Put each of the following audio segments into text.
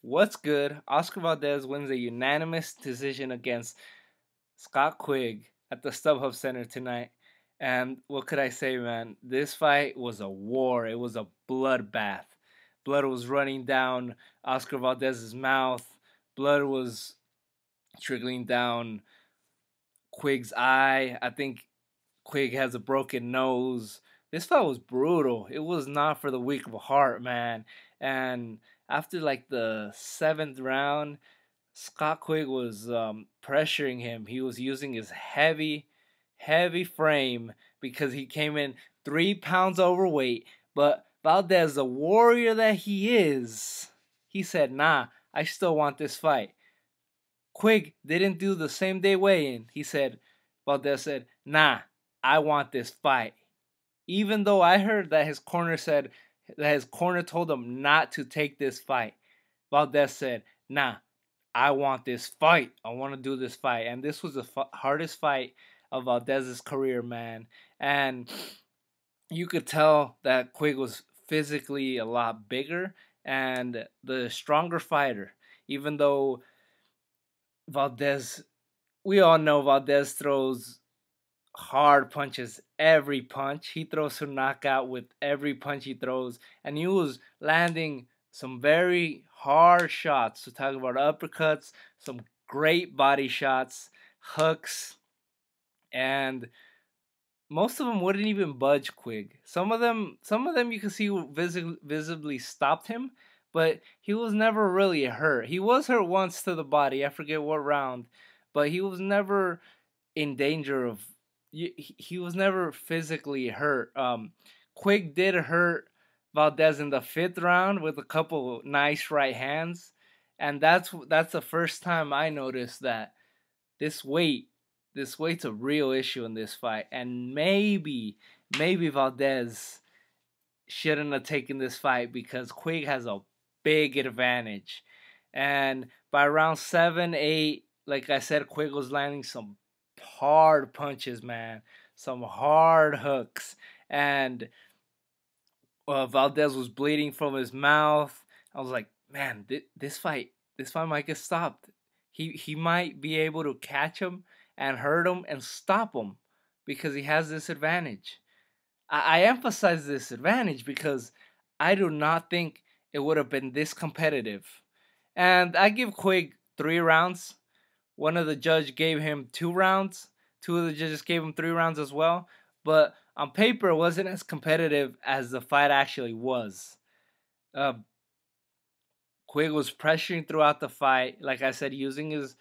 What's good? Oscar Valdez wins a unanimous decision against Scott Quigg at the StubHub Center tonight. And what could I say, man? This fight was a war. It was a bloodbath. Blood was running down Oscar Valdez's mouth. Blood was trickling down Quigg's eye. I think Quigg has a broken nose. This fight was brutal. It was not for the weak of heart, man. And after like the seventh round, Scott Quigg was pressuring him. He was using his heavy frame because he came in 3 pounds overweight. But Valdez, the warrior that he is, he said, "Nah, I still want this fight." Quigg didn't do the same day weigh-in. Valdez said, "Nah, I want this fight." Even though I heard that his corner told him not to take this fight, Valdez said, "Nah, I want this fight. I want to do this fight." And this was the hardest fight of Valdez's career, man. And you could tell that Quigg was physically a lot bigger and the stronger fighter. Even though Valdez, we all know Valdez throws hard punches every punch. He throws a knockout with every punch he throws. And he was landing some very hard shots. To talk about uppercuts, some great body shots, hooks, and most of them wouldn't even budge Quigg. Some of them you can see visibly stopped him, but he was never really hurt. He was hurt once to the body. I forget what round, but he was never in danger of. He was never physically hurt. Quigg did hurt Valdez in the fifth round with a couple nice right hands, and that's the first time I noticed that this weight's a real issue in this fight, and maybe Valdez shouldn't have taken this fight because Quigg has a big advantage, and by round 7, 8, like I said, Quigg was landing some hard punches, man, some hard hooks, and Valdez was bleeding from his mouth. I was like, man, this fight might get stopped. He might be able to catch him and hurt him and stop him because he has this advantage. I emphasize this advantage because I do not think it would have been this competitive. And I give Quigg 3 rounds. One of the judges gave him 2 rounds. 2 of the judges gave him 3 rounds as well. But on paper, it wasn't as competitive as the fight actually was. Quigg was pressuring throughout the fight, like I said, using his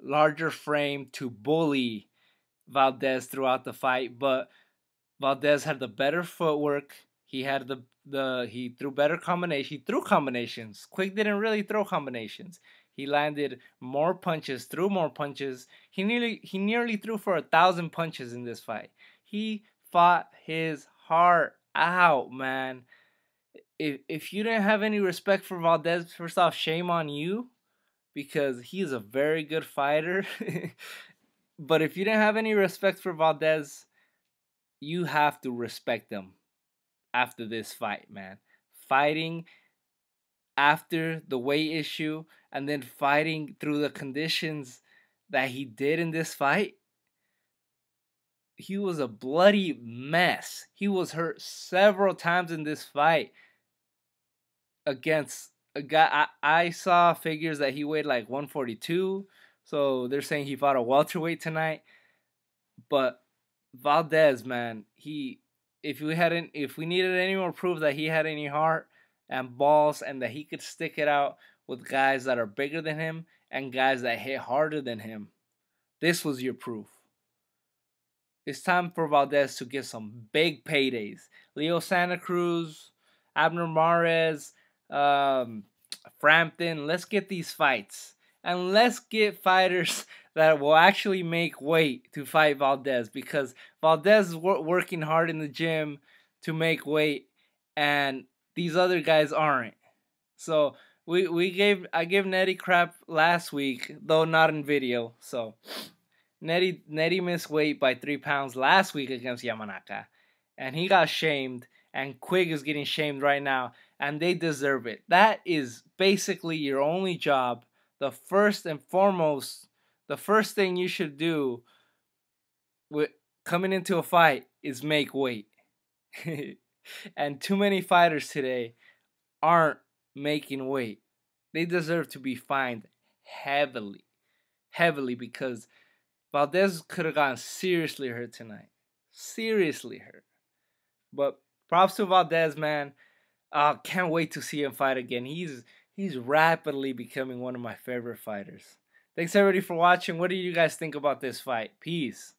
larger frame to bully Valdez throughout the fight. But Valdez had the better footwork. He had he threw better combinations. He threw combinations. Quigg didn't really throw combinations. He landed more punches, threw more punches. He nearly threw for 1,000 punches in this fight. He fought his heart out, man. If you didn't have any respect for Valdez, first off, shame on you because he is a very good fighter. But if you didn't have any respect for Valdez, you have to respect him after this fight, man. Fighting after the weight issue and then fighting through the conditions that he did in this fight, he was a bloody mess. He was hurt several times in this fight against a guy. I saw figures that he weighed like 142, so they're saying he fought a welterweight tonight. But Valdez, man, if we needed any more proof that he had any heart and balls and that he could stick it out with guys that are bigger than him and guys that hit harder than him, this was your proof. It's time for Valdez to get some big paydays. Leo Santa Cruz, Abner Mares, Frampton, let's get these fights. And let's get fighters that will actually make weight to fight Valdez, because Valdez is working hard in the gym to make weight and these other guys aren't. So I gave Nettie crap last week, though not in video. So Nettie missed weight by 3 pounds last week against Yamanaka, and he got shamed, and Quigg is getting shamed right now. and they deserve it. That is basically your only job. The first and foremost, the first thing you should do with coming into a fight is make weight. And too many fighters today aren't making weight. They deserve to be fined heavily, heavily, because Valdez could have gotten seriously hurt tonight. Seriously hurt. But props to Valdez, man. Can't wait to see him fight again. He's rapidly becoming one of my favorite fighters. Thanks everybody for watching. What do you guys think about this fight? Peace.